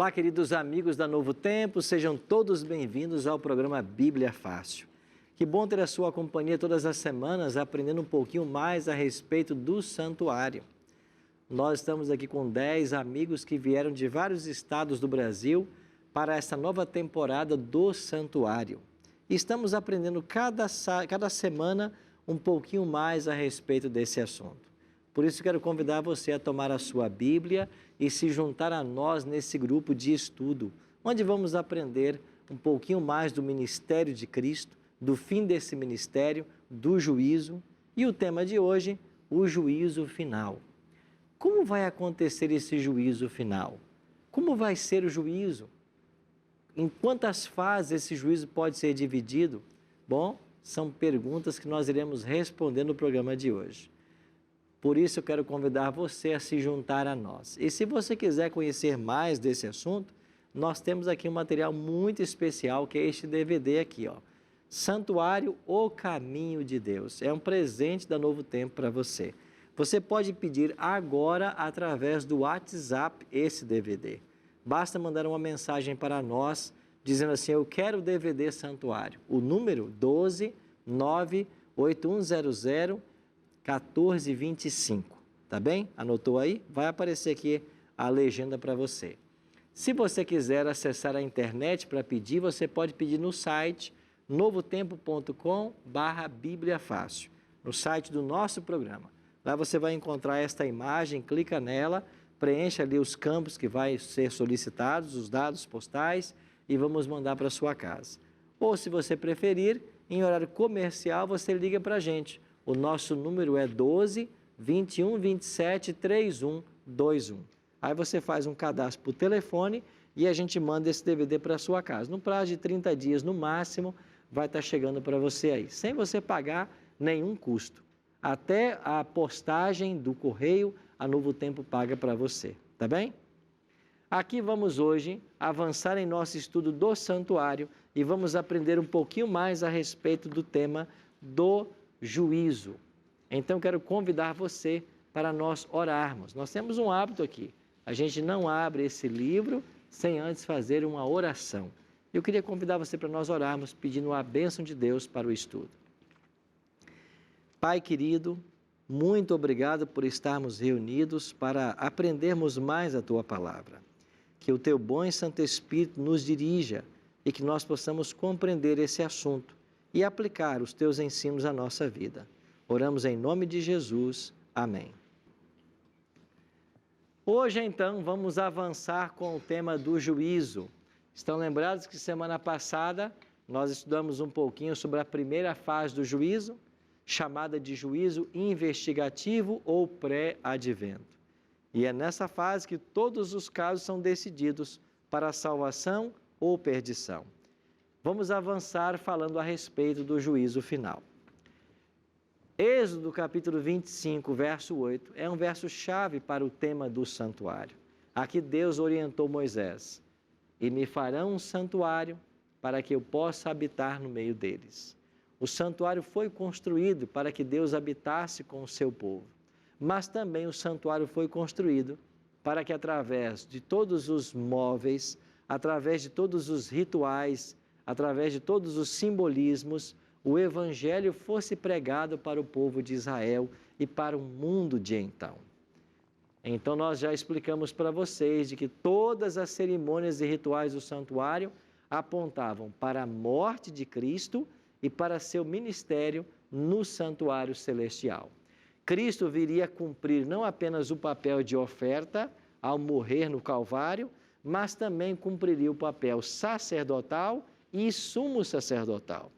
Olá, queridos amigos da Novo Tempo, sejam todos bem-vindos ao programa Bíblia Fácil. Que bom ter a sua companhia todas as semanas, aprendendo um pouquinho mais a respeito do santuário. Nós estamos aqui com 10 amigos que vieram de vários estados do Brasil para essa nova temporada do santuário. E estamos aprendendo cada semana um pouquinho mais a respeito desse assunto. Por isso, quero convidar você a tomar a sua Bíblia e se juntar a nós nesse grupo de estudo, onde vamos aprender um pouquinho mais do ministério de Cristo, do fim desse ministério, do juízo e o tema de hoje, o juízo final. Como vai acontecer esse juízo final? Como vai ser o juízo? Em quantas fases esse juízo pode ser dividido? Bom, são perguntas que nós iremos responder no programa de hoje. Por isso, eu quero convidar você a se juntar a nós. E se você quiser conhecer mais desse assunto, nós temos aqui um material muito especial, que é este DVD aqui, ó. Santuário, o Caminho de Deus. É um presente da Novo Tempo para você. Você pode pedir agora através do WhatsApp esse DVD. Basta mandar uma mensagem para nós, dizendo assim, eu quero o DVD Santuário. O número 12 98100 1425, tá bem? Anotou aí? Vai aparecer aqui a legenda para você. Se você quiser acessar a internet para pedir, você pode pedir no site novotempo.com/Bíblia Fácil, no site do nosso programa. Lá você vai encontrar esta imagem, clica nela, preencha ali os campos que vai ser solicitados, os dados postais e vamos mandar para sua casa. Ou se você preferir, em horário comercial, você liga para a gente. O nosso número é 12 21 27 3121. Aí você faz um cadastro por telefone e a gente manda esse DVD para a sua casa. No prazo de 30 dias, no máximo, vai estar chegando para você aí, sem você pagar nenhum custo. Até a postagem do correio, a Novo Tempo paga para você, tá bem? Aqui vamos hoje avançar em nosso estudo do santuário e vamos aprender um pouquinho mais a respeito do tema do juízo. Então, quero convidar você para nós orarmos. Nós temos um hábito aqui. A gente não abre esse livro sem antes fazer uma oração. Eu queria convidar você para nós orarmos, pedindo a bênção de Deus para o estudo. Pai querido, muito obrigado por estarmos reunidos para aprendermos mais a Tua palavra. Que o Teu bom e Santo Espírito nos dirija e que nós possamos compreender esse assunto e aplicar os Teus ensinos à nossa vida. Oramos em nome de Jesus. Amém. Hoje, então, vamos avançar com o tema do juízo. Estão lembrados que semana passada nós estudamos um pouquinho sobre a primeira fase do juízo, chamada de juízo investigativo ou pré-advento. E é nessa fase que todos os casos são decididos para a salvação ou perdição. Vamos avançar falando a respeito do juízo final. Êxodo capítulo 25, verso 8, é um verso-chave para o tema do santuário. Aqui Deus orientou Moisés, e me farão um santuário para que eu possa habitar no meio deles. O santuário foi construído para que Deus habitasse com o seu povo, mas também o santuário foi construído para que através de todos os móveis, através de todos os rituais, através de todos os simbolismos, o Evangelho fosse pregado para o povo de Israel e para o mundo de então. Então nós já explicamos para vocês de que todas as cerimônias e rituais do santuário apontavam para a morte de Cristo e para seu ministério no santuário celestial. Cristo viria cumprir não apenas o papel de oferta ao morrer no Calvário, mas também cumpriria o papel sacerdotal e sumo sacerdotal.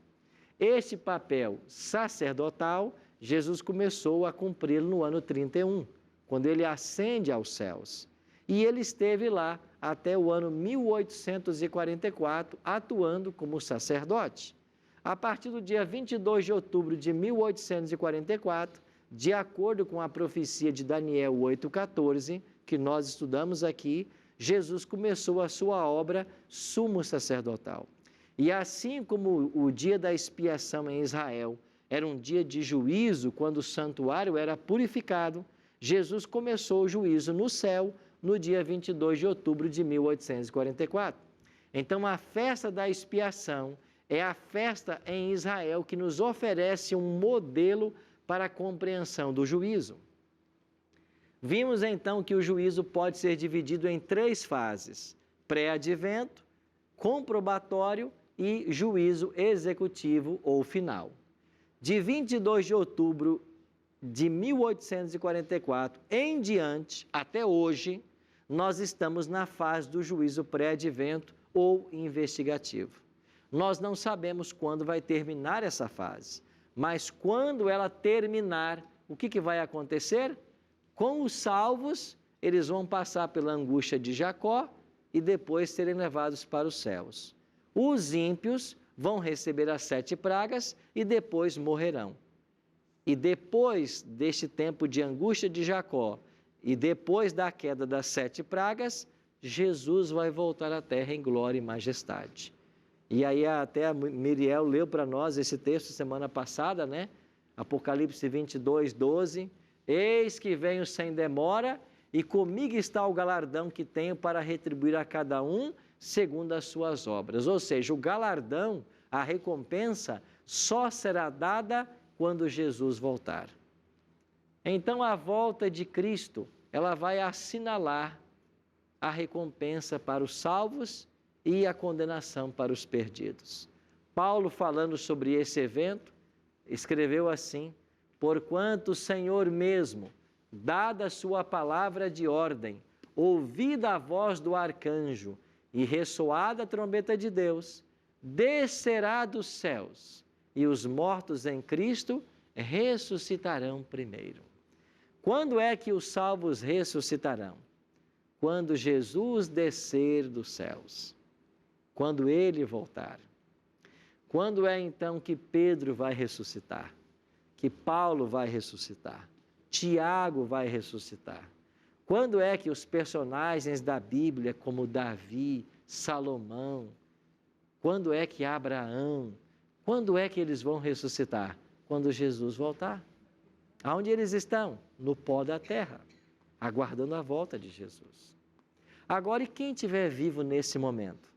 Este papel sacerdotal, Jesus começou a cumpri-lo no ano 31, quando ele ascende aos céus. E ele esteve lá até o ano 1844, atuando como sacerdote. A partir do dia 22 de outubro de 1844, de acordo com a profecia de Daniel 8,14, que nós estudamos aqui, Jesus começou a sua obra sumo sacerdotal. E assim como o dia da expiação em Israel era um dia de juízo, quando o santuário era purificado, Jesus começou o juízo no céu no dia 22 de outubro de 1844. Então, a festa da expiação é a festa em Israel que nos oferece um modelo para a compreensão do juízo. Vimos então que o juízo pode ser dividido em 3 fases: pré-advento, comprobatório e juízo executivo ou final. De 22 de outubro de 1844 em diante, até hoje, nós estamos na fase do juízo pré-advento ou investigativo. Nós não sabemos quando vai terminar essa fase, mas quando ela terminar, o que vai acontecer? Com os salvos, eles vão passar pela angústia de Jacó e depois serem levados para os céus. Os ímpios vão receber as 7 pragas e depois morrerão. E depois deste tempo de angústia de Jacó e depois da queda das 7 pragas, Jesus vai voltar à terra em glória e majestade. E aí até a Miriel leu para nós esse texto semana passada, né? Apocalipse 22, 12. Eis que venho sem demora e comigo está o galardão que tenho para retribuir a cada um segundo as suas obras. Ou seja, o galardão, a recompensa, só será dada quando Jesus voltar. Então, a volta de Cristo, ela vai assinalar a recompensa para os salvos e a condenação para os perdidos. Paulo, falando sobre esse evento, escreveu assim: porquanto o Senhor mesmo, dada a sua palavra de ordem, ouvida a voz do arcanjo e ressoada a trombeta de Deus, descerá dos céus, e os mortos em Cristo ressuscitarão primeiro. Quando é que os salvos ressuscitarão? Quando Jesus descer dos céus, quando ele voltar. Quando é então que Pedro vai ressuscitar? Que Paulo vai ressuscitar? Tiago vai ressuscitar? Quando é que os personagens da Bíblia, como Davi, Salomão, quando é que Abraão, quando é que eles vão ressuscitar? Quando Jesus voltar. Aonde eles estão? No pó da terra, aguardando a volta de Jesus. Agora, e quem estiver vivo nesse momento?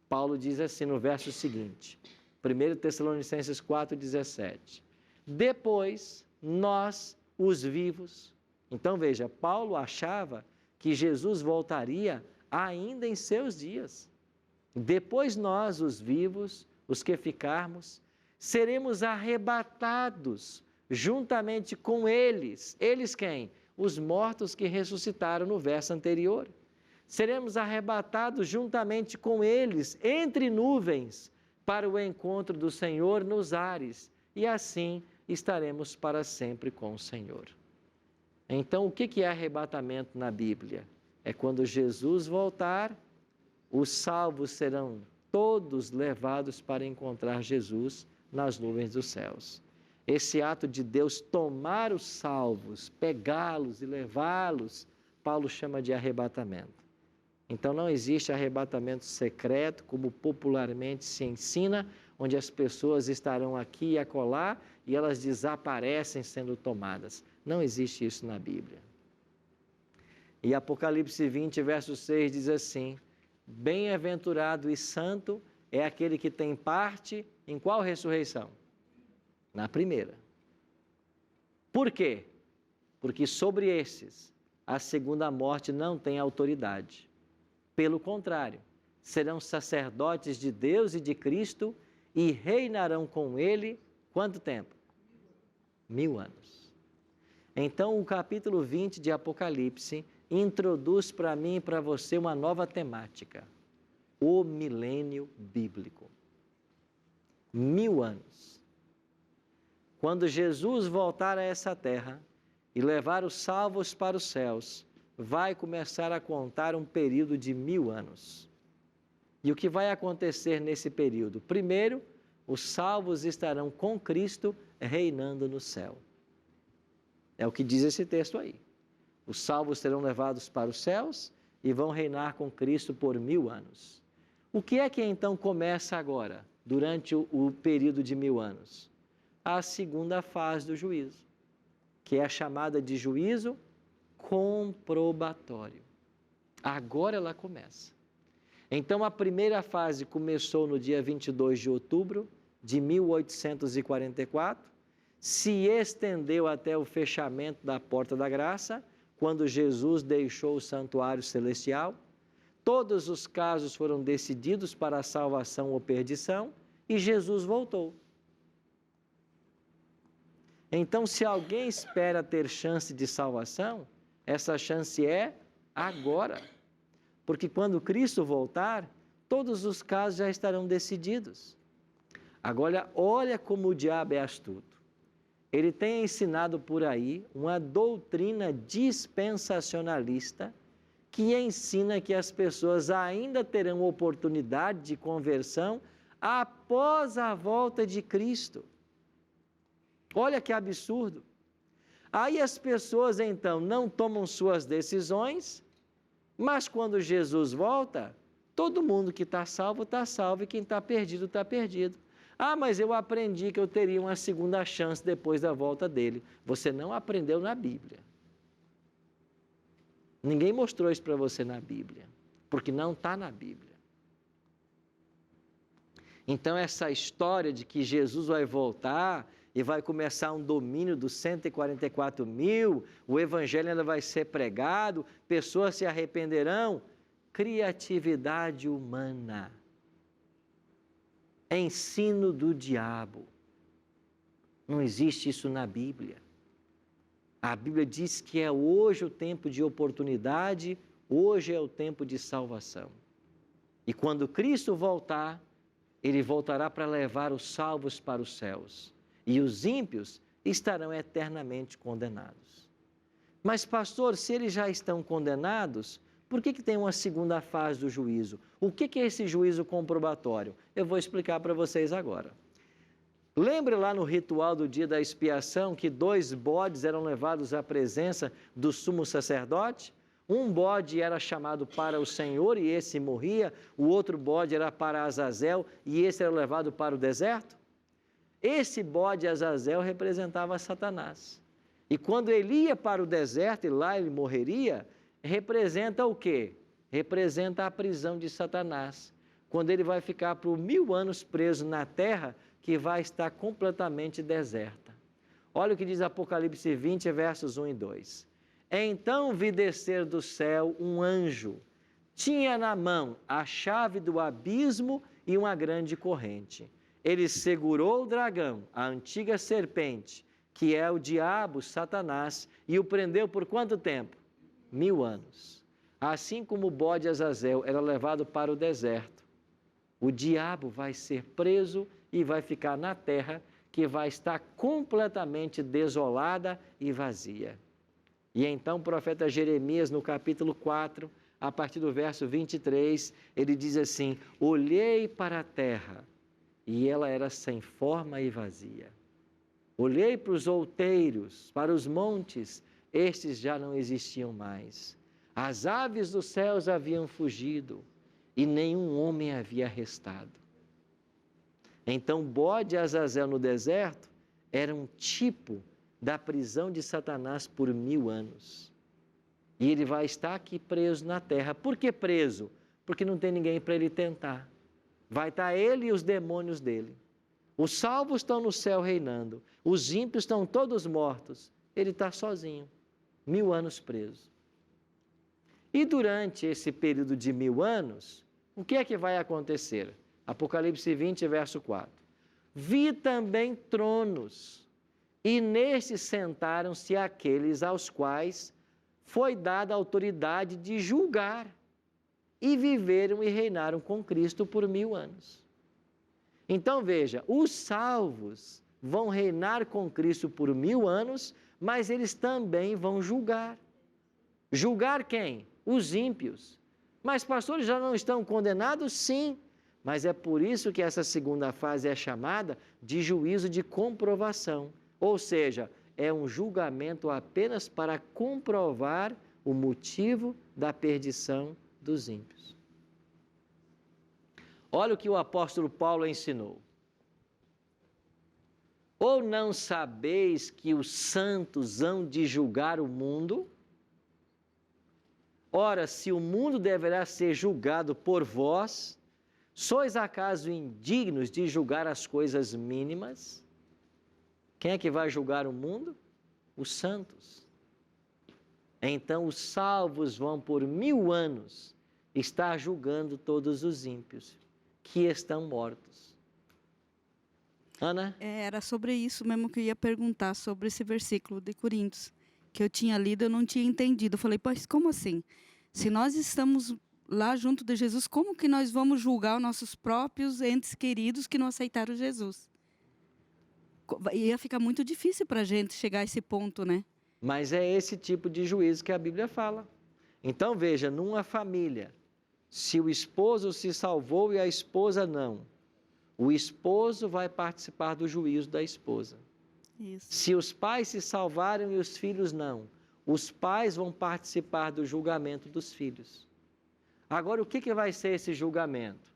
Paulo diz assim no verso seguinte, 1 Tessalonicenses 4,17. Depois, nós, os vivos. Então, veja, Paulo achava que Jesus voltaria ainda em seus dias. Depois nós, os vivos, os que ficarmos, seremos arrebatados juntamente com eles. Eles quem? Os mortos que ressuscitaram no verso anterior. Seremos arrebatados juntamente com eles, entre nuvens, para o encontro do Senhor nos ares, e assim estaremos para sempre com o Senhor. Então, o que é arrebatamento na Bíblia? É quando Jesus voltar, os salvos serão todos levados para encontrar Jesus nas nuvens dos céus. Esse ato de Deus tomar os salvos, pegá-los e levá-los, Paulo chama de arrebatamento. Então não existe arrebatamento secreto, como popularmente se ensina, onde as pessoas estarão aqui e acolá e elas desaparecem sendo tomadas. Não existe isso na Bíblia. E Apocalipse 20, verso 6 diz assim: bem-aventurado e santo é aquele que tem parte em qual ressurreição? Na primeira. Por quê? Porque sobre esses a segunda morte não tem autoridade. Pelo contrário, serão sacerdotes de Deus e de Cristo e reinarão com ele quanto tempo? 1000 anos. Então, o capítulo 20 de Apocalipse introduz para mim e para você uma nova temática: o milênio bíblico. 1000 anos. Quando Jesus voltar a essa terra e levar os salvos para os céus, vai começar a contar um período de 1000 anos. E o que vai acontecer nesse período? Primeiro, os salvos estarão com Cristo reinando no céu. É o que diz esse texto aí. Os salvos serão levados para os céus e vão reinar com Cristo por 1000 anos. O que é que então começa agora, durante o período de 1000 anos? A segunda fase do juízo, que é a chamada de juízo comprobatório. Agora ela começa. Então, a primeira fase começou no dia 22 de outubro de 1844, se estendeu até o fechamento da Porta da Graça, quando Jesus deixou o santuário celestial. Todos os casos foram decididos para a salvação ou perdição e Jesus voltou. Então, se alguém espera ter chance de salvação, essa chance é agora. Porque quando Cristo voltar, todos os casos já estarão decididos. Agora, olha como o diabo é astuto. Ele tem ensinado por aí uma doutrina dispensacionalista que ensina que as pessoas ainda terão oportunidade de conversão após a volta de Cristo. Olha que absurdo. Aí as pessoas então não tomam suas decisões, mas quando Jesus volta, todo mundo que está salvo e quem está perdido está perdido. Ah, mas eu aprendi que eu teria uma segunda chance depois da volta dele. Você não aprendeu na Bíblia. Ninguém mostrou isso para você na Bíblia, porque não está na Bíblia. Então essa história de que Jesus vai voltar e vai começar um domínio dos 144 mil, o evangelho ainda vai ser pregado, pessoas se arrependerão. Criatividade humana. Ensino do diabo. Não existe isso na Bíblia. A Bíblia diz que é hoje o tempo de oportunidade, hoje é o tempo de salvação. E quando Cristo voltar, Ele voltará para levar os salvos para os céus. E os ímpios estarão eternamente condenados. Mas, pastor, se eles já estão condenados, por que tem uma segunda fase do juízo? O que é esse juízo comprobatório? Eu vou explicar para vocês agora. Lembre lá no ritual do dia da expiação que 2 bodes eram levados à presença do sumo sacerdote? Um bode era chamado para o Senhor e esse morria, o outro bode era para Azazel e esse era levado para o deserto? Esse bode Azazel representava Satanás. E quando ele ia para o deserto e lá ele morreria, representa o quê? Representa a prisão de Satanás. Quando ele vai ficar por 1000 anos preso na terra, que vai estar completamente deserta. Olha o que diz Apocalipse 20, versos 1 e 2. Então vi descer do céu um anjo. Tinha na mão a chave do abismo e uma grande corrente. Ele segurou o dragão, a antiga serpente, que é o diabo, Satanás, e o prendeu por quanto tempo? 1000 anos. Assim como o bode Azazel era levado para o deserto, o diabo vai ser preso e vai ficar na terra, que vai estar completamente desolada e vazia. E então o profeta Jeremias, no capítulo 4, a partir do verso 23, ele diz assim: olhei para a terra, e ela era sem forma e vazia. Olhei para os outeiros, para os montes, estes já não existiam mais. As aves dos céus haviam fugido, e nenhum homem havia restado. Então, bode Azazel no deserto era um tipo da prisão de Satanás por 1000 anos. E ele vai estar aqui preso na terra. Por que preso? Porque não tem ninguém para ele tentar. Vai estar ele e os demônios dele. Os salvos estão no céu reinando. Os ímpios estão todos mortos. Ele está sozinho. 1000 anos preso. E durante esse período de 1000 anos, o que é que vai acontecer? Apocalipse 20, verso 4. Vi também tronos, e nestes sentaram-se aqueles aos quais foi dada a autoridade de julgar, e viveram e reinaram com Cristo por 1000 anos. Então veja, os salvos vão reinar com Cristo por 1000 anos, mas eles também vão julgar. Julgar quem? Os ímpios. Mas, pastor, já não estão condenados? Sim. Mas é por isso que essa segunda fase é chamada de juízo de comprovação. Ou seja, é um julgamento apenas para comprovar o motivo da perdição dos ímpios. Olha o que o apóstolo Paulo ensinou. Ou não sabeis que os santos hão de julgar o mundo? Ora, se o mundo deverá ser julgado por vós, sois acaso indignos de julgar as coisas mínimas? Quem é que vai julgar o mundo? Os santos. Então os salvos vão por 1000 anos estar julgando todos os ímpios que estão mortos. Ana? Era sobre isso mesmo que eu ia perguntar, sobre esse versículo de Coríntios, que eu tinha lido, eu não tinha entendido. Eu falei, pois como assim? Se nós estamos lá junto de Jesus, como que nós vamos julgar os nossos próprios entes queridos que não aceitaram Jesus? Ia ficar muito difícil para a gente chegar a esse ponto, né? Mas é esse tipo de juízo que a Bíblia fala. Então veja, numa família, se o esposo se salvou e a esposa não, o esposo vai participar do juízo da esposa. Isso. Se os pais se salvaram e os filhos não, os pais vão participar do julgamento dos filhos. Agora, o que vai ser esse julgamento?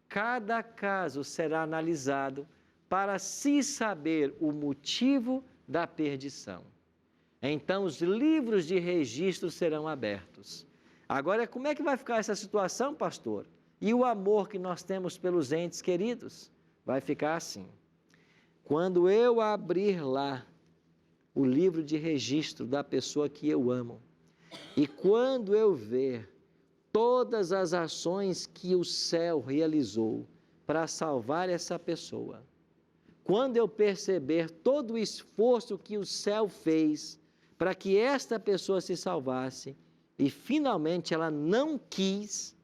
Cada caso será analisado para se saber o motivo da perdição. Então, os livros de registro serão abertos. Agora, como é que vai ficar essa situação, pastor? E o amor que nós temos pelos entes queridos? Vai ficar assim. Quando eu abrir lá o livro de registro da pessoa que eu amo, e quando eu ver todas as ações que o céu realizou para salvar essa pessoa, quando eu perceber todo o esforço que o céu fez para que esta pessoa se salvasse, e finalmente ela não quis,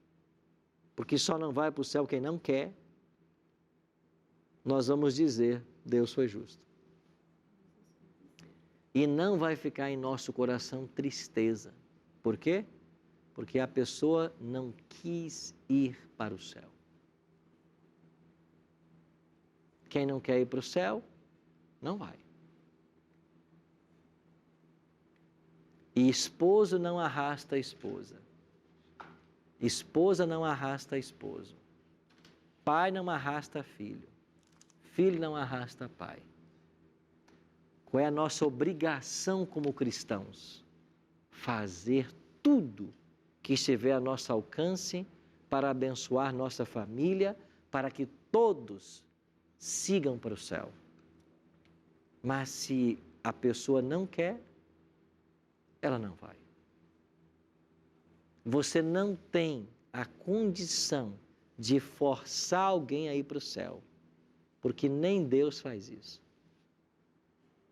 porque só não vai para o céu quem não quer, nós vamos dizer, Deus foi justo. E não vai ficar em nosso coração tristeza. Por quê? Porque a pessoa não quis ir para o céu. Quem não quer ir para o céu, não vai. E esposo não arrasta a esposa. Esposa não arrasta esposo. Pai não arrasta filho. Filho não arrasta pai. Qual é a nossa obrigação como cristãos? Fazer tudo que estiver a nosso alcance para abençoar nossa família, para que todos sigam para o céu. Mas se a pessoa não quer, ela não vai. Você não tem a condição de forçar alguém a ir para o céu, porque nem Deus faz isso.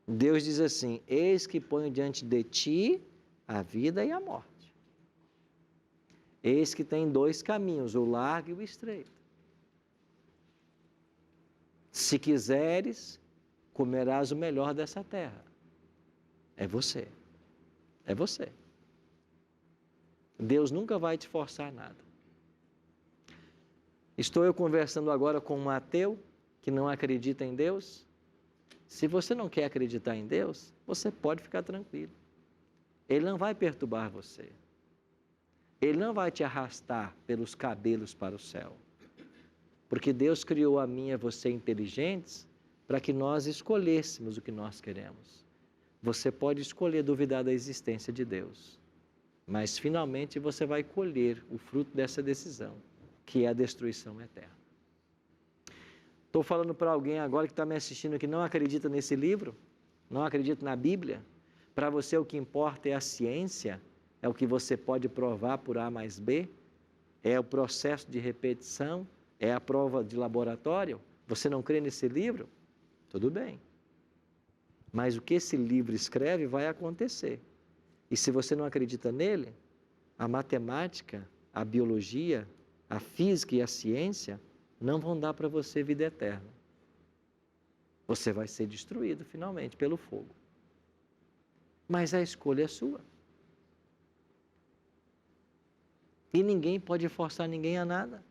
Deus diz assim, eis que ponho diante de ti a vida e a morte. Eis que tem 2 caminhos, o largo e o estreito. Se quiseres, comerás o melhor dessa terra. É você. É você. Deus nunca vai te forçar nada. Estou eu conversando agora com um ateu que não acredita em Deus. Se você não quer acreditar em Deus, você pode ficar tranquilo. Ele não vai perturbar você. Ele não vai te arrastar pelos cabelos para o céu. Porque Deus criou a mim e a você inteligentes para que nós escolhêssemos o que nós queremos. Você pode escolher duvidar da existência de Deus, mas finalmente você vai colher o fruto dessa decisão, que é a destruição eterna. Estou falando para alguém agora que está me assistindo que não acredita nesse livro, não acredita na Bíblia. Para você o que importa é a ciência, é o que você pode provar por A mais B, é o processo de repetição, é a prova de laboratório. Você não crê nesse livro? Tudo bem. Mas o que esse livro escreve vai acontecer. E se você não acredita nele, a matemática, a biologia, a física e a ciência não vão dar para você vida eterna. Você vai ser destruído finalmente pelo fogo. Mas a escolha é sua. E ninguém pode forçar ninguém a nada.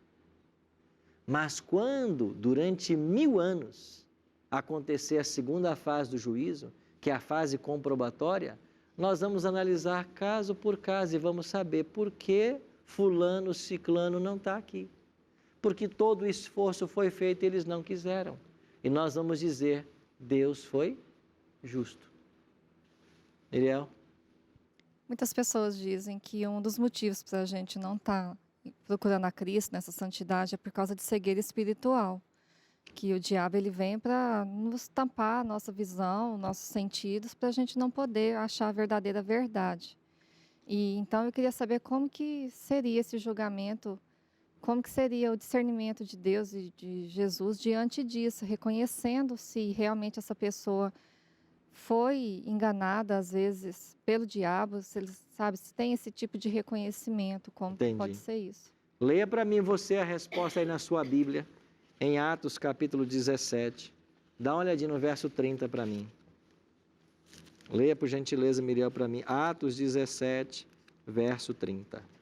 Mas quando, durante 1000 anos, acontecer a segunda fase do juízo, que é a fase comprobatória, nós vamos analisar caso por caso e vamos saber por que fulano, ciclano não está aqui. Porque todo o esforço foi feito e eles não quiseram. E nós vamos dizer, Deus foi justo. Miriel? Muitas pessoas dizem que um dos motivos para a gente não estar procurando a Cristo nessa santidade é por causa de cegueira espiritual. Que o diabo ele vem para nos tampar a nossa visão, nossos sentidos, para a gente não poder achar a verdadeira verdade. E então eu queria saber como que seria esse julgamento, como que seria o discernimento de Deus e de Jesus diante disso, reconhecendo se realmente essa pessoa foi enganada, às vezes, pelo diabo, se ele sabe, se tem esse tipo de reconhecimento, como que pode ser isso? Leia para mim você a resposta aí na sua Bíblia, em Atos capítulo 17. Dá uma olhadinha no verso 30 para mim. Leia, por gentileza, Miriam, para mim. Atos 17, verso 30.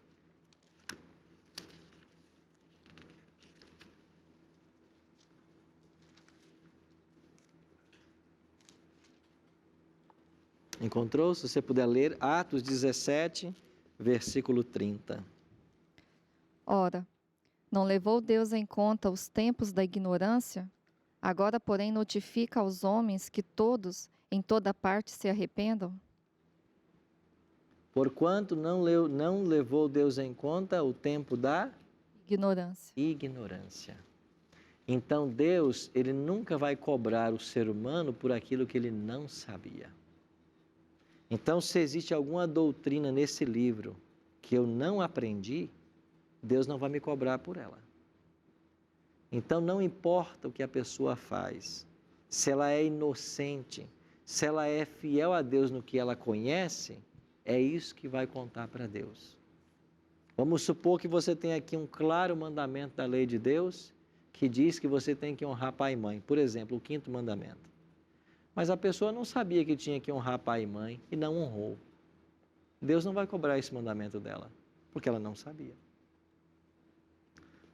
Encontrou? Se você puder ler, Atos 17, versículo 30. Ora, não levou Deus em conta os tempos da ignorância? Agora, porém, notifica aos homens que todos, em toda parte, se arrependam? Porquanto não levou Deus em conta o tempo da ignorância. Então, Deus, ele nunca vai cobrar o ser humano por aquilo que ele não sabia. Então, se existe alguma doutrina nesse livro que eu não aprendi, Deus não vai me cobrar por ela. Então, não importa o que a pessoa faz, se ela é inocente, se ela é fiel a Deus no que ela conhece, é isso que vai contar para Deus. Vamos supor que você tem aqui um claro mandamento da lei de Deus, que diz que você tem que honrar pai e mãe. Por exemplo, o 5º mandamento. Mas a pessoa não sabia que tinha que honrar pai e mãe e não honrou. Deus não vai cobrar esse mandamento dela, porque ela não sabia.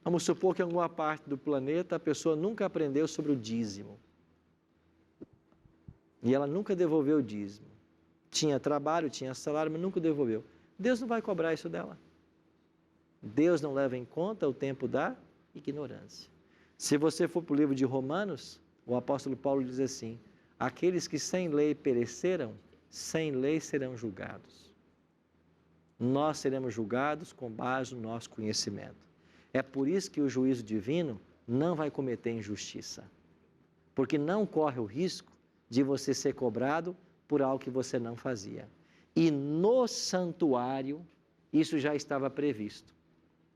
Vamos supor que em alguma parte do planeta a pessoa nunca aprendeu sobre o dízimo. E ela nunca devolveu o dízimo. Tinha trabalho, tinha salário, mas nunca devolveu. Deus não vai cobrar isso dela. Deus não leva em conta o tempo da ignorância. Se você for para o livro de Romanos, o apóstolo Paulo diz assim: aqueles que sem lei pereceram, sem lei serão julgados. Nós seremos julgados com base no nosso conhecimento. É por isso que o juízo divino não vai cometer injustiça. Porque não corre o risco de você ser cobrado por algo que você não fazia. E no santuário, isso já estava previsto.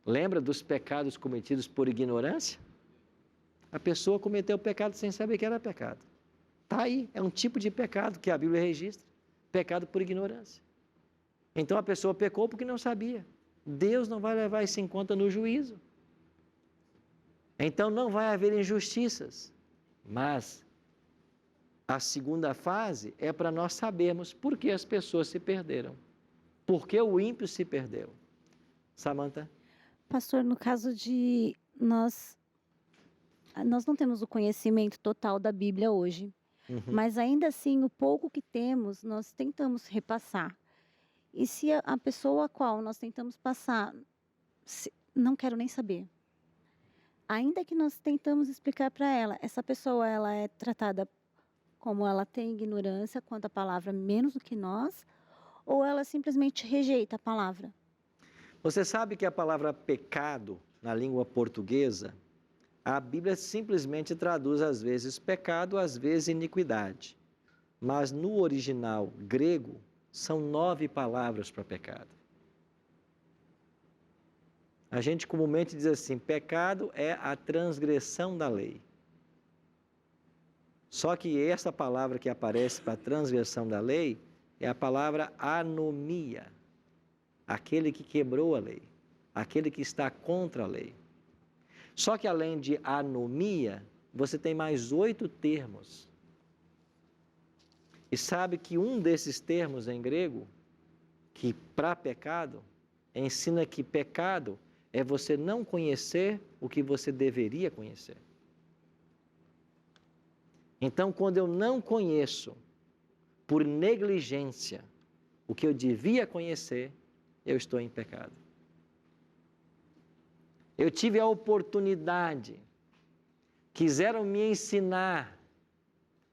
Lembra dos pecados cometidos por ignorância? A pessoa cometeu o pecado sem saber que era pecado. Está aí, é um tipo de pecado que a Bíblia registra, pecado por ignorância. Então a pessoa pecou porque não sabia. Deus não vai levar isso em conta no juízo. Então não vai haver injustiças, mas a segunda fase é para nós sabermos por que as pessoas se perderam, por que o ímpio se perdeu. Samantha? Pastor, no caso de nós não temos o conhecimento total da Bíblia hoje. Mas ainda assim, o pouco que temos, nós tentamos repassar. E se a pessoa a qual nós tentamos passar, não quero nem saber. Ainda que nós tentamos explicar para ela, essa pessoa ela é tratada como ela tem ignorância quanto à palavra menos do que nós, ou ela simplesmente rejeita a palavra? Você sabe que a palavra pecado, na língua portuguesa, a Bíblia simplesmente traduz às vezes pecado, às vezes iniquidade. Mas no original grego, são 9 palavras para pecado. A gente comumente diz assim, pecado é a transgressão da lei. Só que essa palavra que aparece para transgressão da lei é a palavra anomia. Aquele que quebrou a lei, aquele que está contra a lei. Só que além de anomia, você tem mais 8 termos. E sabe que um desses termos em grego, que para pecado, ensina que pecado é você não conhecer o que você deveria conhecer. Então, quando eu não conheço, por negligência, o que eu devia conhecer, eu estou em pecado. Eu tive a oportunidade, quiseram me ensinar,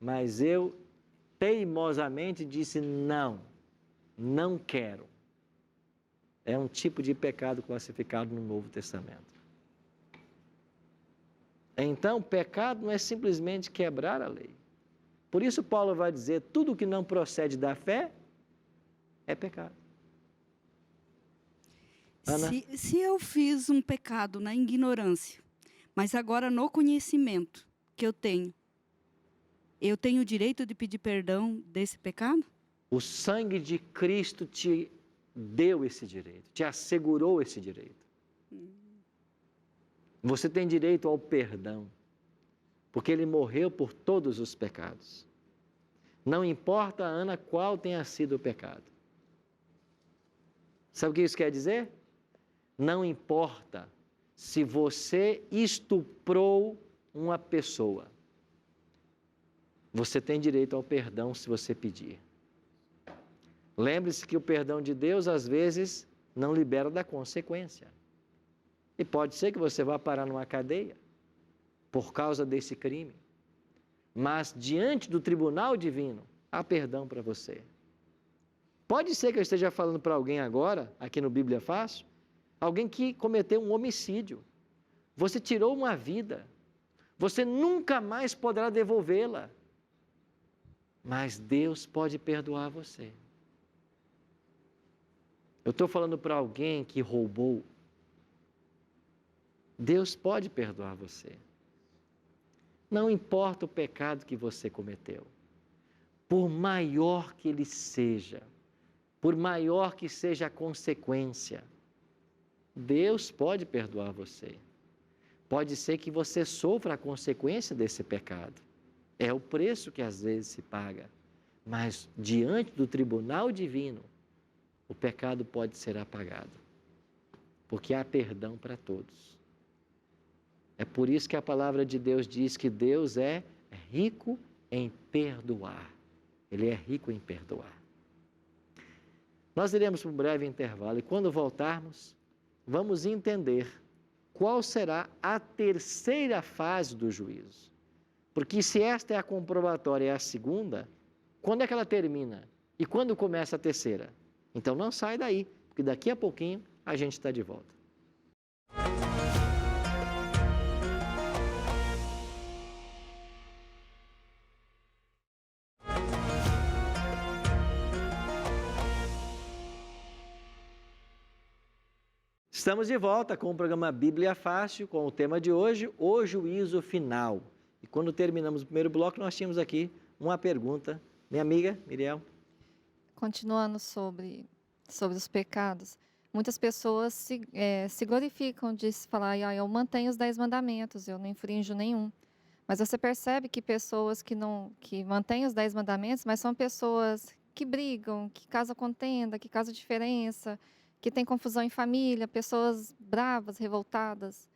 mas eu teimosamente disse não, não quero. É um tipo de pecado classificado no Novo Testamento. Então, pecado não é simplesmente quebrar a lei. Por isso Paulo vai dizer, tudo que não procede da fé é pecado. Ana? Se eu fiz um pecado na ignorância, mas agora no conhecimento que eu tenho o direito de pedir perdão desse pecado? O sangue de Cristo te deu esse direito, te assegurou esse direito. Você tem direito ao perdão, porque Ele morreu por todos os pecados. Não importa, Ana, qual tenha sido o pecado. Sabe o que isso quer dizer? Não importa se você estuprou uma pessoa. Você tem direito ao perdão se você pedir. Lembre-se que o perdão de Deus, às vezes, não libera da consequência. E pode ser que você vá parar numa cadeia por causa desse crime. Mas, diante do tribunal divino, há perdão para você. Pode ser que eu esteja falando para alguém agora, aqui no Bíblia Fácil, alguém que cometeu um homicídio. Você tirou uma vida. Você nunca mais poderá devolvê-la. Mas Deus pode perdoar você. Eu estou falando para alguém que roubou. Deus pode perdoar você. Não importa o pecado que você cometeu. Por maior que ele seja, por maior que seja a consequência, Deus pode perdoar você. Pode ser que você sofra a consequência desse pecado. É o preço que às vezes se paga. Mas diante do tribunal divino, o pecado pode ser apagado. Porque há perdão para todos. É por isso que a palavra de Deus diz que Deus é rico em perdoar. Ele é rico em perdoar. Nós iremos para um breve intervalo e quando voltarmos, vamos entender qual será a terceira fase do juízo. Porque se esta é a comprobatória e é a segunda, quando é que ela termina? E quando começa a terceira? Então não sai daí, porque daqui a pouquinho a gente está de volta. Estamos de volta com o programa Bíblia Fácil, com o tema de hoje, o juízo final. E quando terminamos o primeiro bloco, nós tínhamos aqui uma pergunta. Minha amiga, Miriam. Continuando sobre os pecados, muitas pessoas se glorificam de falar, eu mantenho os 10 mandamentos, eu não infrinjo nenhum. Mas você percebe que pessoas que mantêm os 10 mandamentos, mas são pessoas que brigam, que causam contenda, que causam diferença, que tem confusão em família, pessoas bravas, revoltadas.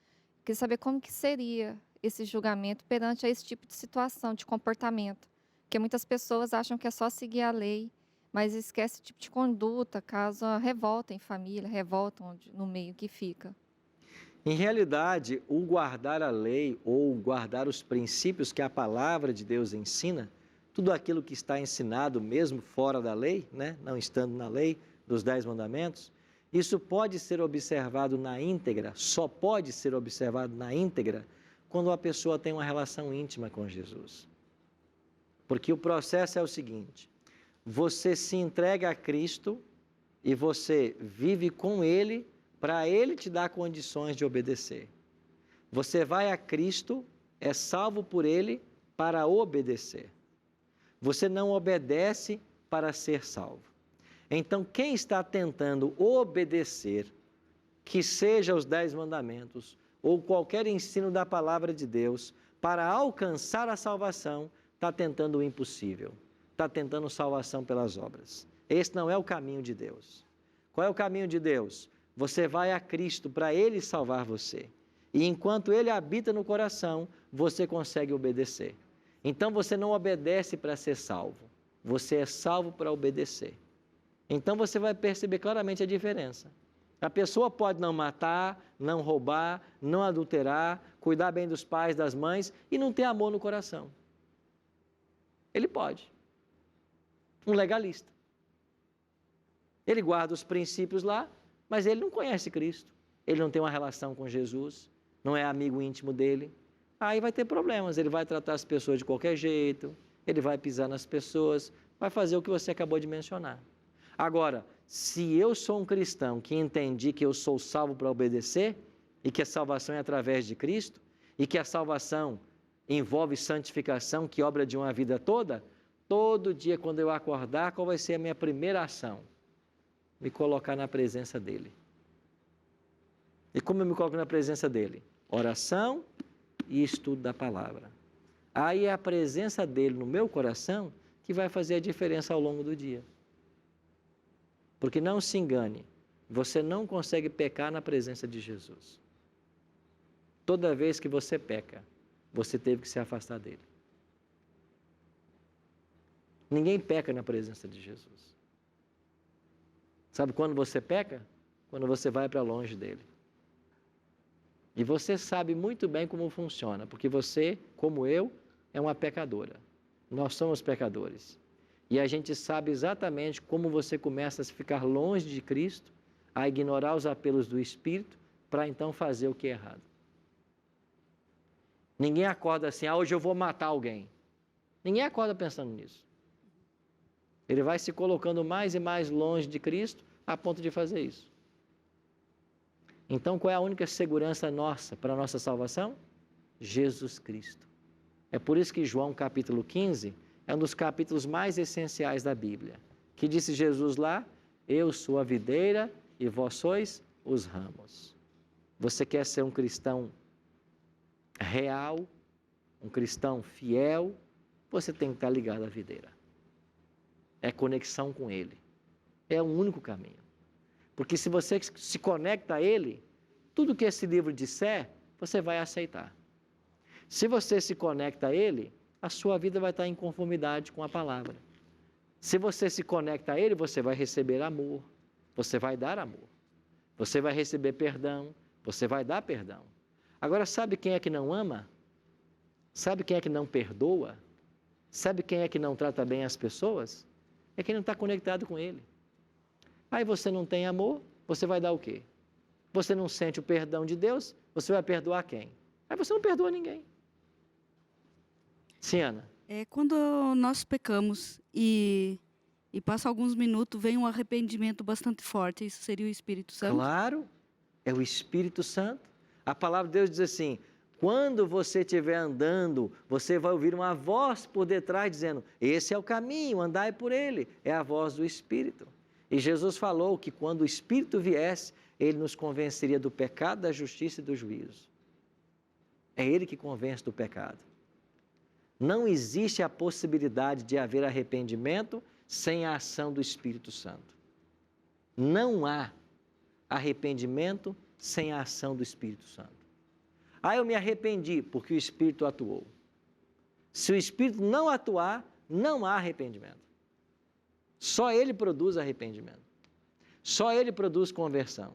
Queria saber como que seria esse julgamento perante a esse tipo de situação, de comportamento. Porque muitas pessoas acham que é só seguir a lei, mas esquece esse tipo de conduta, causa revolta em família, revolta no meio que fica. Em realidade, o guardar a lei ou guardar os princípios que a palavra de Deus ensina, tudo aquilo que está ensinado mesmo fora da lei, né? Não estando na lei dos 10 mandamentos, isso pode ser observado na íntegra, só pode ser observado na íntegra quando a pessoa tem uma relação íntima com Jesus. Porque o processo é o seguinte, você se entrega a Cristo e você vive com Ele para Ele te dar condições de obedecer. Você vai a Cristo, é salvo por Ele para obedecer. Você não obedece para ser salvo. Então, quem está tentando obedecer, que seja os 10 mandamentos, ou qualquer ensino da palavra de Deus, para alcançar a salvação, está tentando o impossível. Está tentando salvação pelas obras. Esse não é o caminho de Deus. Qual é o caminho de Deus? você vai a Cristo para Ele salvar você. E enquanto Ele habita no coração, você consegue obedecer. Então você não obedece para ser salvo, você é salvo para obedecer. Então você vai perceber claramente a diferença. A pessoa pode não matar, não roubar, não adulterar, cuidar bem dos pais, das mães e não ter amor no coração. Ele pode. Um legalista. Ele guarda os princípios lá, mas ele não conhece Cristo. Ele não tem uma relação com Jesus, não é amigo íntimo dele. Aí vai ter problemas, ele vai tratar as pessoas de qualquer jeito, ele vai pisar nas pessoas, vai fazer o que você acabou de mencionar. Agora, se eu sou um cristão que entendi que eu sou salvo para obedecer, e que a salvação é através de Cristo, e que a salvação envolve santificação, que obra de uma vida toda, todo dia quando eu acordar, qual vai ser a minha primeira ação? Me colocar na presença dEle. E como eu me coloco na presença dEle? Oração e estudo da palavra. Aí é a presença dEle no meu coração que vai fazer a diferença ao longo do dia. Porque não se engane, você não consegue pecar na presença de Jesus. Toda vez que você peca, você teve que se afastar dele. Ninguém peca na presença de Jesus. Sabe quando você peca? Quando você vai para longe dele. E você sabe muito bem como funciona, porque você, como eu, é uma pecadora. Nós somos pecadores. E a gente sabe exatamente como você começa a ficar longe de Cristo, a ignorar os apelos do Espírito, para então fazer o que é errado. Ninguém acorda assim, hoje eu vou matar alguém. Ninguém acorda pensando nisso. Ele vai se colocando mais e mais longe de Cristo, a ponto de fazer isso. Então, qual é a única segurança nossa para a nossa salvação? Jesus Cristo. É por isso que João capítulo 15 é um dos capítulos mais essenciais da Bíblia. Que disse Jesus lá, eu sou a videira e vós sois os ramos. Você quer ser um cristão real, um cristão fiel, você tem que estar ligado à videira. É conexão com Ele. É o único caminho. Porque se você se conecta a Ele, tudo que esse livro disser, você vai aceitar. Se você se conecta a Ele, a sua vida vai estar em conformidade com a palavra. Se você se conecta a Ele, você vai receber amor, você vai dar amor, você vai receber perdão, você vai dar perdão. Agora, sabe quem é que não ama? Sabe quem é que não perdoa? Sabe quem é que não trata bem as pessoas? É quem não está conectado com Ele. Aí você não tem amor, você vai dar o quê? Você não sente o perdão de Deus, você vai perdoar quem? Aí você não perdoa ninguém. Sim, Ana? Quando nós pecamos e passa alguns minutos, vem um arrependimento bastante forte. Isso seria o Espírito Santo? Claro, é o Espírito Santo. A palavra de Deus diz assim, quando você estiver andando, você vai ouvir uma voz por detrás dizendo, esse é o caminho, andai por ele. É a voz do Espírito. E Jesus falou que quando o Espírito viesse, ele nos convenceria do pecado, da justiça e do juízo. É ele que convence do pecado. Não existe a possibilidade de haver arrependimento sem a ação do Espírito Santo. Não há arrependimento sem a ação do Espírito Santo. Eu me arrependi porque o Espírito atuou. Se o Espírito não atuar, não há arrependimento. Só ele produz arrependimento. Só ele produz conversão.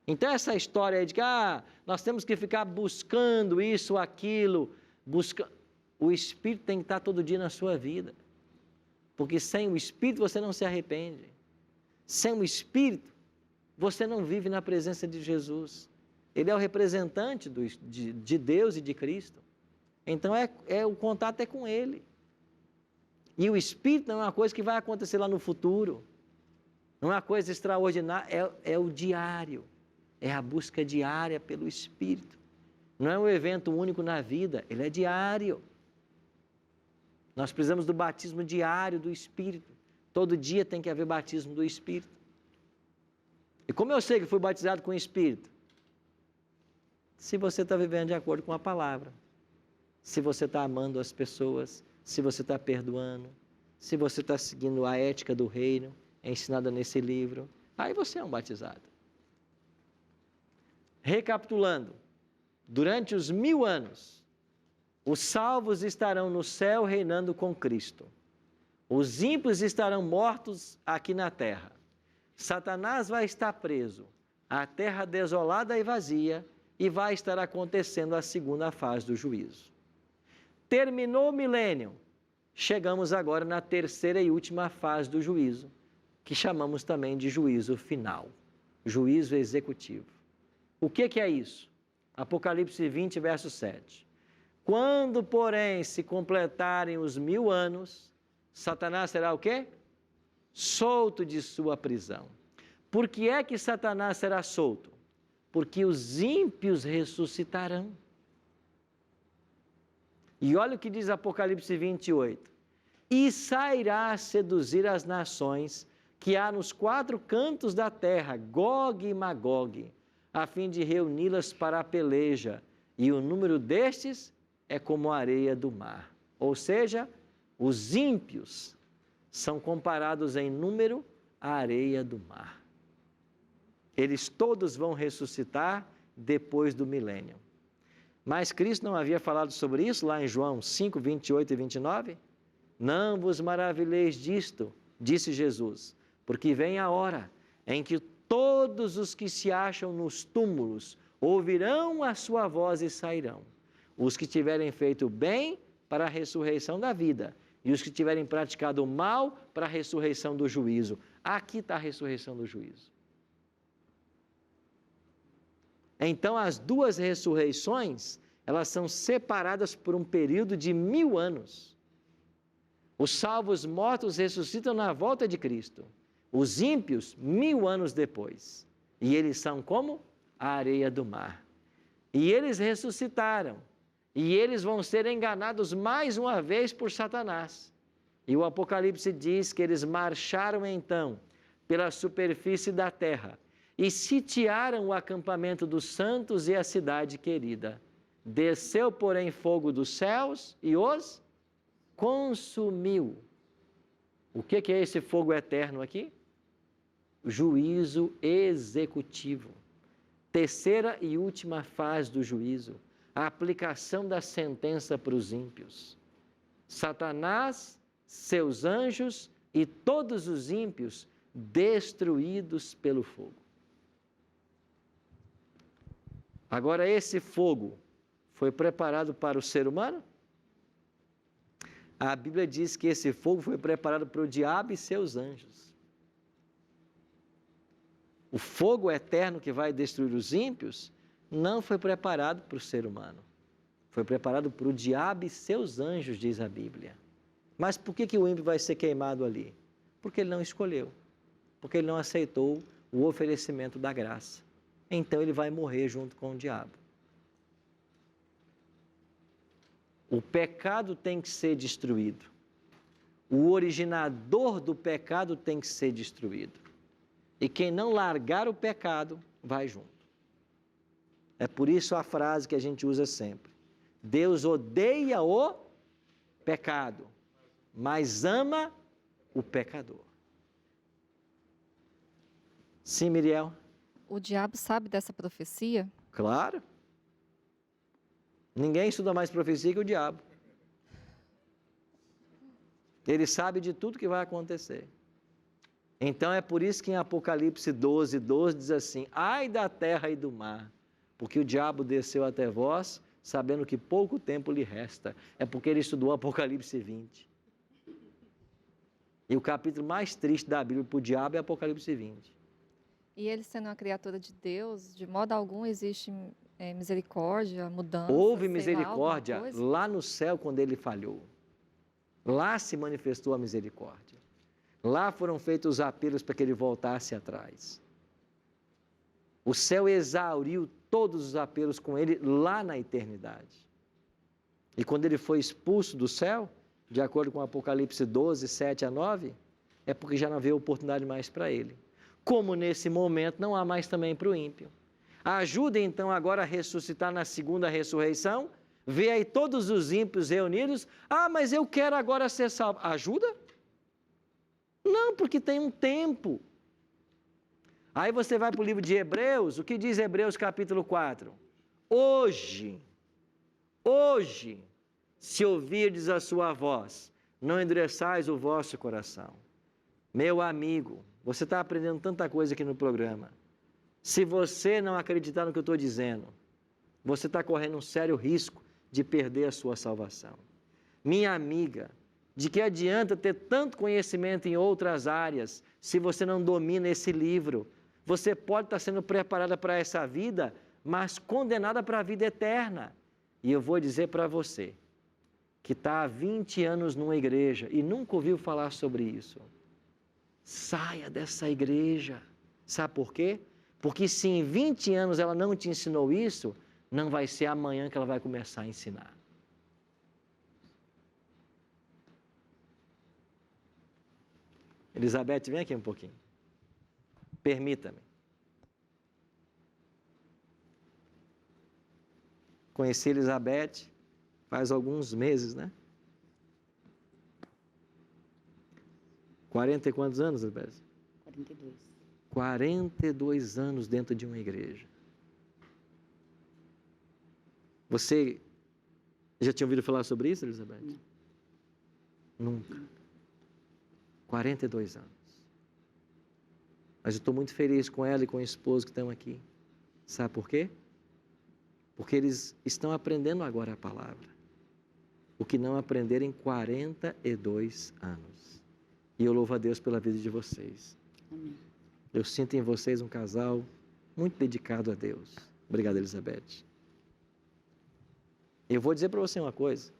Então essa história aí de que nós temos que ficar buscando isso, aquilo, o Espírito tem que estar todo dia na sua vida. Porque sem o Espírito você não se arrepende. Sem o Espírito, você não vive na presença de Jesus. Ele é o representante de Deus e de Cristo. Então o contato é com Ele. E o Espírito não é uma coisa que vai acontecer lá no futuro. Não é uma coisa extraordinária, é o diário. É a busca diária pelo Espírito. Não é um evento único na vida, ele é diário. Nós precisamos do batismo diário do Espírito. Todo dia tem que haver batismo do Espírito. E como eu sei que fui batizado com o Espírito? Se você está vivendo de acordo com a palavra. Se você está amando as pessoas, se você está perdoando, se você está seguindo a ética do reino, ensinada nesse livro, Aí você é um batizado. Recapitulando, durante os 1000 anos, os salvos estarão no céu reinando com Cristo. Os ímpios estarão mortos aqui na terra. Satanás vai estar preso, a terra desolada e vazia, e vai estar acontecendo a segunda fase do juízo. Terminou o milênio, chegamos agora na terceira e última fase do juízo, que chamamos também de juízo final, juízo executivo. O que é isso? Apocalipse 20, verso 7. Quando, porém, se completarem os 1000 anos, Satanás será o quê? Solto de sua prisão. Por que é que Satanás será solto? Porque os ímpios ressuscitarão. E olha o que diz Apocalipse 28. E sairá a seduzir as nações que há nos 4 cantos da terra, Gog e Magog, a fim de reuni-las para a peleja, e o número destes é como a areia do mar. Ou seja, os ímpios são comparados em número à areia do mar. Eles todos vão ressuscitar depois do milênio. Mas Cristo não havia falado sobre isso lá em João 5, 28 e 29? Não vos maravilheis disto, disse Jesus, porque vem a hora em que todos os que se acham nos túmulos ouvirão a sua voz e sairão. Os que tiverem feito bem para a ressurreição da vida e os que tiverem praticado o mal para a ressurreição do juízo. Aqui está a ressurreição do juízo. Então, as duas ressurreições, elas são separadas por um período de 1000 anos. Os salvos mortos ressuscitam na volta de Cristo. Os ímpios, 1000 anos depois. E eles são como a areia do mar. E eles ressuscitaram. E eles vão ser enganados mais uma vez por Satanás. E o Apocalipse diz que eles marcharam então pela superfície da terra e sitiaram o acampamento dos santos e a cidade querida. Desceu, porém, fogo dos céus e os consumiu. O que é esse fogo eterno aqui? Juízo executivo. Terceira e última fase do juízo. A aplicação da sentença para os ímpios. Satanás, seus anjos e todos os ímpios destruídos pelo fogo. Agora, esse fogo foi preparado para o ser humano? A Bíblia diz que esse fogo foi preparado para o diabo e seus anjos. O fogo eterno que vai destruir os ímpios não foi preparado para o ser humano. Foi preparado para o diabo e seus anjos, diz a Bíblia. Mas por que o ímpio vai ser queimado ali? Porque ele não escolheu. Porque ele não aceitou o oferecimento da graça. Então ele vai morrer junto com o diabo. O pecado tem que ser destruído. O originador do pecado tem que ser destruído. E quem não largar o pecado, vai junto. É por isso a frase que a gente usa sempre. Deus odeia o pecado, mas ama o pecador. Sim, Miriel? O diabo sabe dessa profecia? Claro. Ninguém estuda mais profecia que o diabo. Ele sabe de tudo que vai acontecer. Então é por isso que em Apocalipse 12, 12 diz assim, ai da terra e do mar, porque o diabo desceu até vós, sabendo que pouco tempo lhe resta. É porque ele estudou Apocalipse 20. E o capítulo mais triste da Bíblia para o diabo é Apocalipse 20. E ele sendo uma criatura de Deus, de modo algum existe misericórdia, mudança? Houve sei lá, misericórdia alguma coisa? lá no céu quando ele falhou. Lá se manifestou a misericórdia. Lá foram feitos os apelos para que ele voltasse atrás. O céu exauriu todos os apelos com ele lá na eternidade. E quando ele foi expulso do céu, de acordo com Apocalipse 12, 7 a 9, é porque já não havia oportunidade mais para ele. Como nesse momento não há mais também para o ímpio. Ajuda então agora a ressuscitar na segunda ressurreição, vê aí todos os ímpios reunidos, mas eu quero agora ser salvo. Ajuda? Não, porque tem um tempo. Aí você vai para o livro de Hebreus, o que diz Hebreus capítulo 4? Hoje, se ouvirdes a sua voz, não endureçais o vosso coração. Meu amigo, você está aprendendo tanta coisa aqui no programa. Se você não acreditar no que eu estou dizendo, você está correndo um sério risco de perder a sua salvação. Minha amiga, de que adianta ter tanto conhecimento em outras áreas, se você não domina esse livro? Você pode estar sendo preparada para essa vida, mas condenada para a vida eterna. E eu vou dizer para você, que está há 20 anos numa igreja e nunca ouviu falar sobre isso, saia dessa igreja. Sabe por quê? Porque se em 20 anos ela não te ensinou isso, não vai ser amanhã que ela vai começar a ensinar. Elizabeth, vem aqui um pouquinho. Permita-me. Conheci Elizabeth faz alguns meses, né? 40 e quantos anos, Elizabeth? 42. 42 anos dentro de uma igreja. Você já tinha ouvido falar sobre isso, Elizabeth? Não. Nunca. 42 anos. Mas eu estou muito feliz com ela e com o esposo que estão aqui. Sabe por quê? Porque eles estão aprendendo agora a palavra. O que não aprenderam em 42 anos. E eu louvo a Deus pela vida de vocês. Amém. Eu sinto em vocês um casal muito dedicado a Deus. Obrigado, Elizabeth. Eu vou dizer para você uma coisa.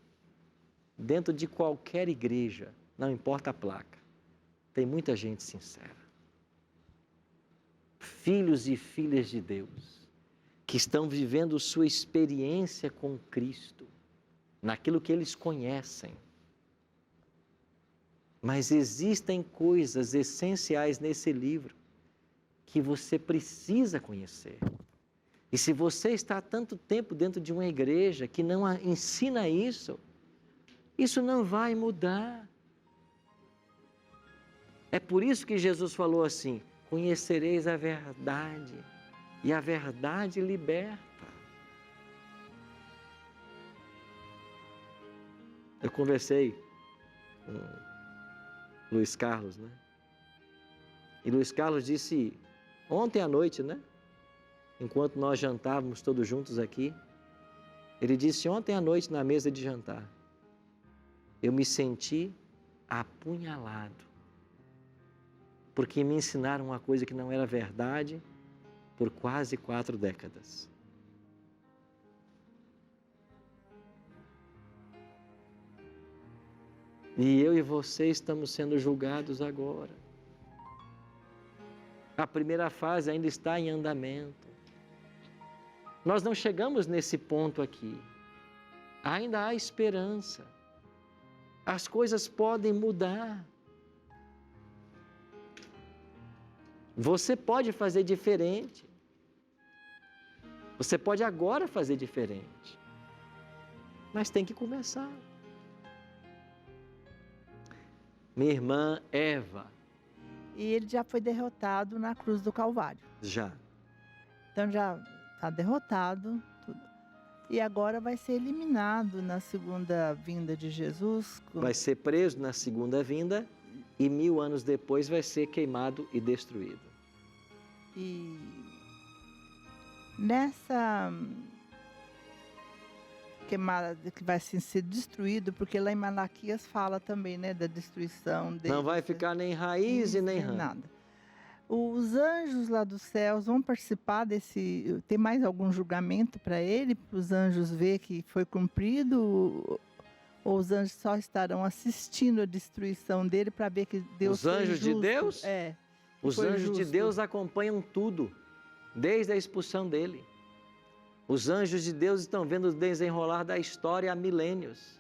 Dentro de qualquer igreja, não importa a placa, tem muita gente sincera. Filhos e filhas de Deus, que estão vivendo sua experiência com Cristo, naquilo que eles conhecem. Mas existem coisas essenciais nesse livro que você precisa conhecer. E se você está há tanto tempo dentro de uma igreja que não ensina isso, isso não vai mudar. É por isso que Jesus falou assim: conhecereis a verdade, e a verdade liberta. Eu conversei com Luiz Carlos, né? E Luiz Carlos disse ontem à noite, né? Enquanto nós jantávamos todos juntos aqui, ele disse ontem à noite na mesa de jantar, eu me senti apunhalado, porque me ensinaram uma coisa que não era verdade por quase 4 décadas. E eu e você estamos sendo julgados agora. A primeira fase ainda está em andamento. Nós não chegamos nesse ponto aqui. Ainda há esperança. As coisas podem mudar. Você pode fazer diferente. Você pode agora fazer diferente. Mas tem que começar. Minha irmã Eva. E ele já foi derrotado na cruz do Calvário. Já. Então já está derrotado, tudo. E agora vai ser eliminado na segunda vinda de Jesus. Vai ser preso na segunda vinda e 1000 anos depois vai ser queimado e destruído. E nessa queimada que vai ser destruído, porque lá em Malaquias fala também, né, da destruição dele. Não vai ficar nem raiz e nem ramo. nada. Os anjos lá dos céus vão participar desse... Tem mais algum julgamento para ele? Para os anjos ver que foi cumprido? Ou os anjos só estarão assistindo a destruição dele para ver que Deus foi Os anjos de justo? Deus? É. Os foi anjos de justo. Deus acompanham tudo, desde a expulsão dele. Os anjos de Deus estão vendo o desenrolar da história há milênios.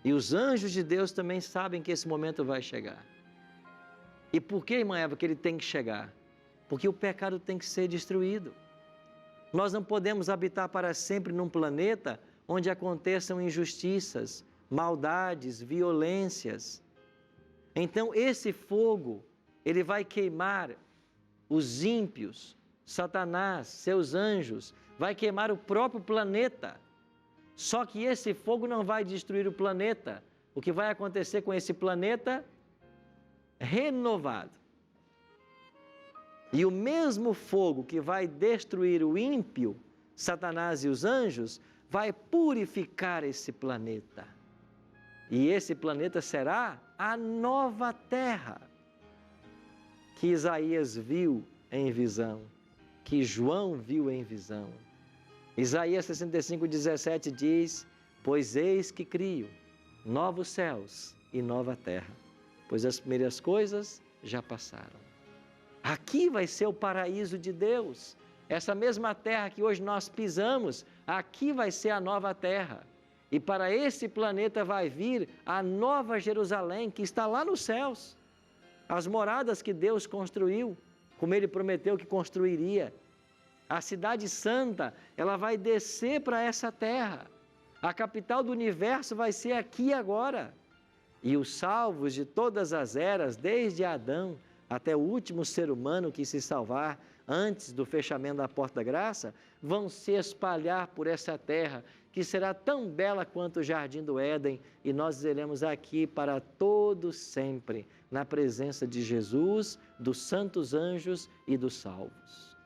E os anjos de Deus também sabem que esse momento vai chegar. E por que, irmã Eva, que ele tem que chegar? Porque o pecado tem que ser destruído. Nós não podemos habitar para sempre num planeta onde aconteçam injustiças, maldades, violências. Então esse fogo, ele vai queimar os ímpios, Satanás, seus anjos, vai queimar o próprio planeta. Só que esse fogo não vai destruir o planeta. O que vai acontecer com esse planeta? Renovado. E o mesmo fogo que vai destruir o ímpio, Satanás e os anjos, vai purificar esse planeta. E esse planeta será a nova terra que Isaías viu em visão, que João viu em visão. Isaías 65:17 diz: pois eis que crio novos céus e nova terra, pois as primeiras coisas já passaram. Aqui vai ser o paraíso de Deus. Essa mesma terra que hoje nós pisamos, aqui vai ser a nova terra. E para esse planeta vai vir a nova Jerusalém, que está lá nos céus. As moradas que Deus construiu, como Ele prometeu que construiria. A cidade santa, ela vai descer para essa terra. A capital do universo vai ser aqui e agora. E os salvos de todas as eras, desde Adão até o último ser humano que se salvar antes do fechamento da porta da graça, vão se espalhar por essa terra, que será tão bela quanto o jardim do Éden, e nós iremos aqui para todo sempre, na presença de Jesus, dos santos anjos e dos salvos.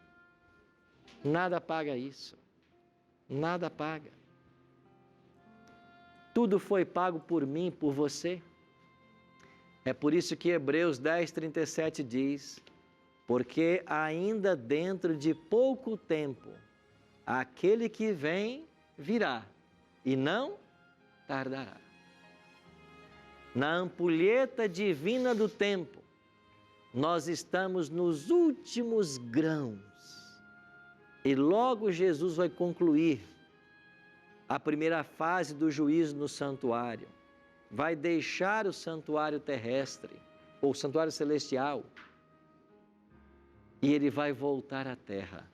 Nada paga isso. Nada paga. Tudo foi pago por mim, por você. É por isso que Hebreus 10:37 diz: porque ainda dentro de pouco tempo, aquele que vem virá e não tardará. Na ampulheta divina do tempo, nós estamos nos últimos grãos e logo Jesus vai concluir a primeira fase do juízo no santuário. Vai deixar o santuário terrestre, ou santuário celestial, e ele vai voltar à terra.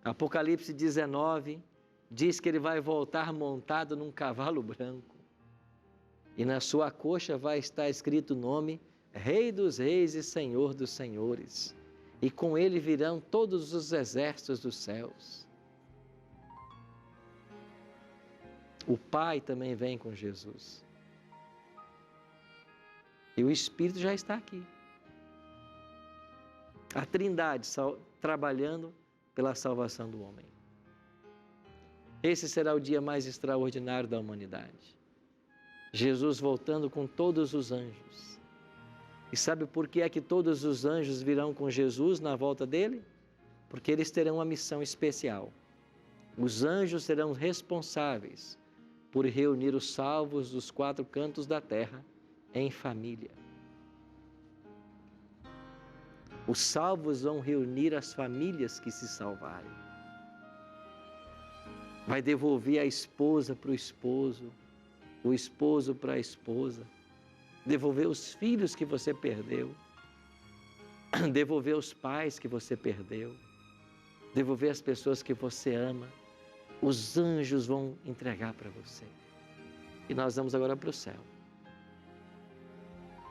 Apocalipse 19 diz que ele vai voltar montado num cavalo branco, e na sua coxa vai estar escrito o nome Rei dos Reis e Senhor dos Senhores, e com ele virão todos os exércitos dos céus. O Pai também vem com Jesus. E o Espírito já está aqui. A Trindade trabalhando pela salvação do homem. Esse será o dia mais extraordinário da humanidade. Jesus voltando com todos os anjos. E sabe por que é que todos os anjos virão com Jesus na volta dele? Porque eles terão uma missão especial. Os anjos serão responsáveis por reunir os salvos dos 4 cantos da terra em família. Os salvos vão reunir as famílias que se salvarem. Vai devolver a esposa para o esposo para a esposa, devolver os filhos que você perdeu, devolver os pais que você perdeu, devolver as pessoas que você ama. Os anjos vão entregar para você. E nós vamos agora para o céu.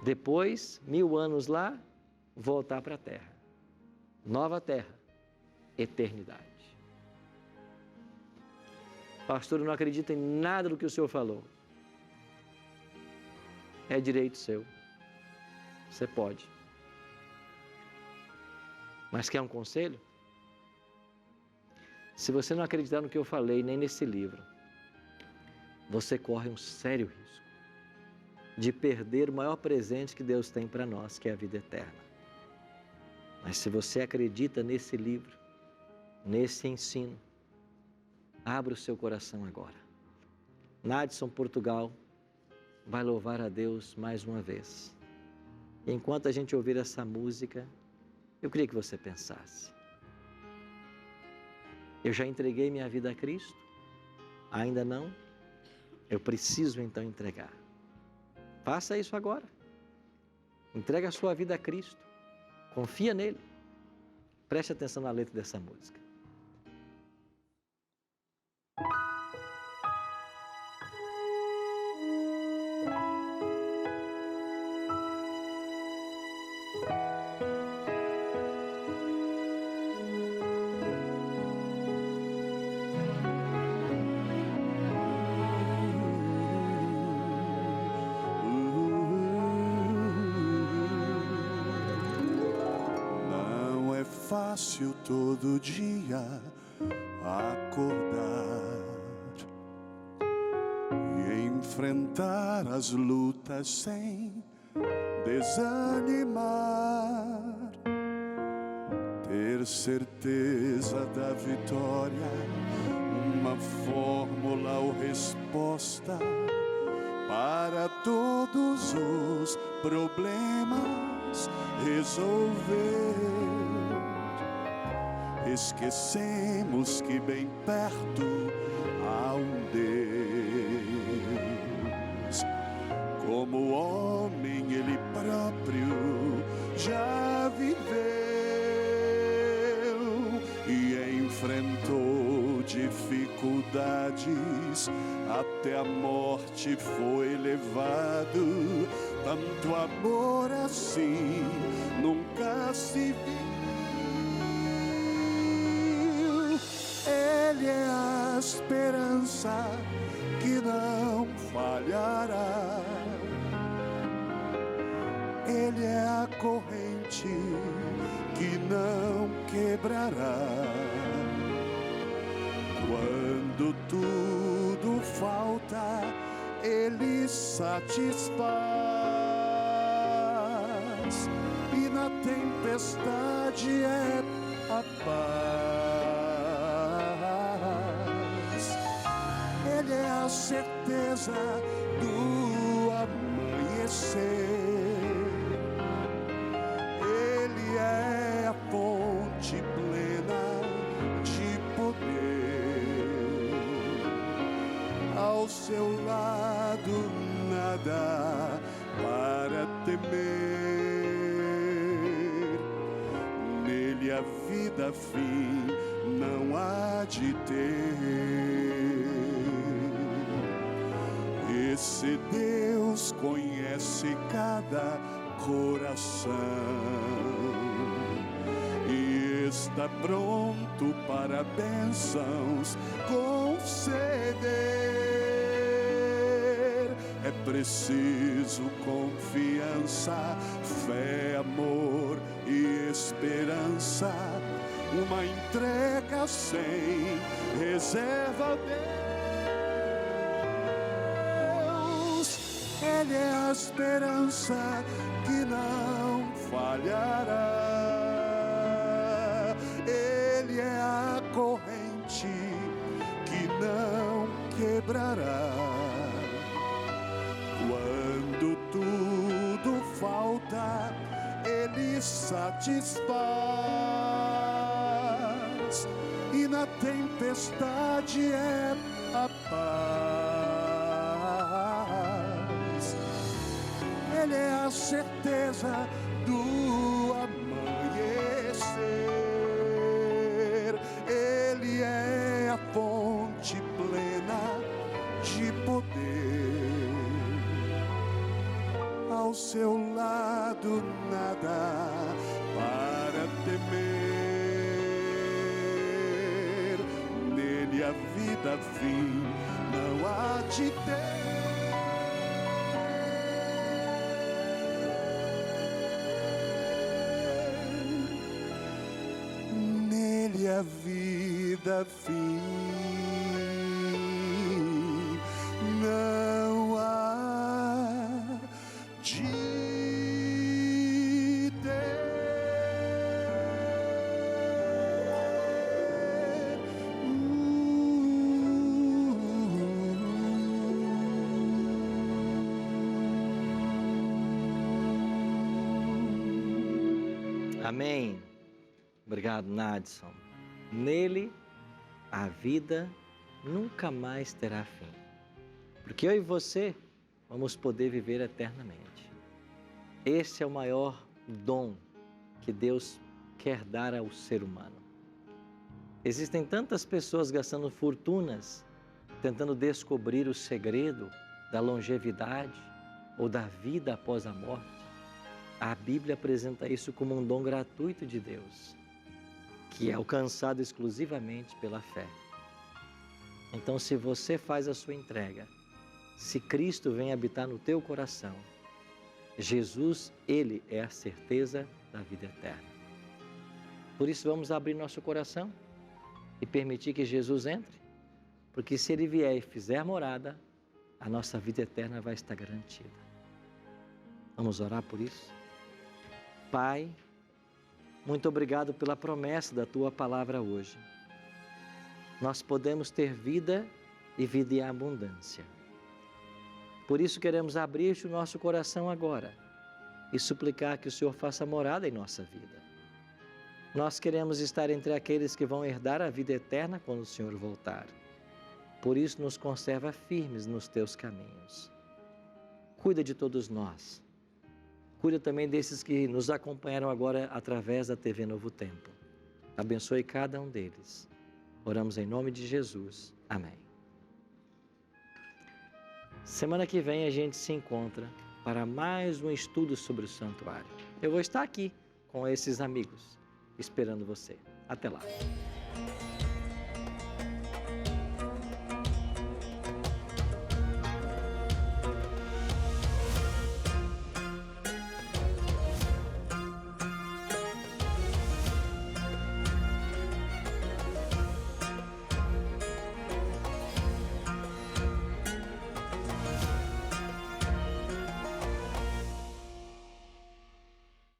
Depois, 1000 anos lá, voltar para a terra. Nova terra, eternidade. Pastor, eu não acredito em nada do que o senhor falou. É direito seu. Você pode. Mas quer um conselho? Se você não acreditar no que eu falei, nem nesse livro, você corre um sério risco de perder o maior presente que Deus tem para nós, que é a vida eterna. Mas se você acredita nesse livro, nesse ensino, abra o seu coração agora. Nadson, Portugal, vai louvar a Deus mais uma vez. E enquanto a gente ouvir essa música, eu queria que você pensasse. Eu já entreguei minha vida a Cristo? Ainda não? Eu preciso então entregar. Faça isso agora. Entregue a sua vida a Cristo. Confia nele. Preste atenção na letra dessa música. fácil todo dia acordar e enfrentar as lutas sem desanimar, ter certeza da vitória, uma fórmula ou resposta para todos os problemas resolver. Esquecemos que bem perto há um Deus. Como homem ele próprio já viveu e enfrentou dificuldades, até a morte foi levado. Tanto amor assim nunca se viu. Ele é a esperança que não falhará. Ele é a corrente que não quebrará. Quando tudo falta, ele satisfaz, e na tempestade é a paz. Ele é a certeza do amanhecer. Ele é a fonte plena de poder. Ao seu lado nada para temer. Nele a vida fim não há de ter. Esse Deus conhece cada coração e está pronto para bênçãos conceder. É preciso confiança, fé, amor e esperança, uma entrega sem reserva a Deus. Ele é a esperança que não falhará. Ele é a corrente que não quebrará. Quando tudo falta, ele satisfaz, e na tempestade é a paz. Ele é a certeza do amanhecer. Ele é a fonte plena de poder. Ao seu lado nada para temer. Nele a vida fim não há de ter. Nele a vida fim não há de ter. Amém. Obrigado, Nadson. Nele, a vida nunca mais terá fim. Porque eu e você vamos poder viver eternamente. Esse é o maior dom que Deus quer dar ao ser humano. Existem tantas pessoas gastando fortunas, tentando descobrir o segredo da longevidade ou da vida após a morte. A Bíblia apresenta isso como um dom gratuito de Deus, que é alcançado exclusivamente pela fé. Então, se você faz a sua entrega, se Cristo vem habitar no teu coração, Jesus, Ele é a certeza da vida eterna. Por isso, vamos abrir nosso coração e permitir que Jesus entre, porque se Ele vier e fizer morada, a nossa vida eterna vai estar garantida. Vamos orar por isso? Pai, muito obrigado pela promessa da Tua palavra hoje. Nós podemos ter vida e vida em abundância. Por isso queremos abrir o nosso coração agora e suplicar que o Senhor faça morada em nossa vida. Nós queremos estar entre aqueles que vão herdar a vida eterna quando o Senhor voltar. Por isso nos conserva firmes nos Teus caminhos. Cuida de todos nós. Cuida também desses que nos acompanharam agora através da TV Novo Tempo. Abençoe cada um deles. Oramos em nome de Jesus. Amém. Semana que vem a gente se encontra para mais um estudo sobre o santuário. Eu vou estar aqui com esses amigos, esperando você. Até lá.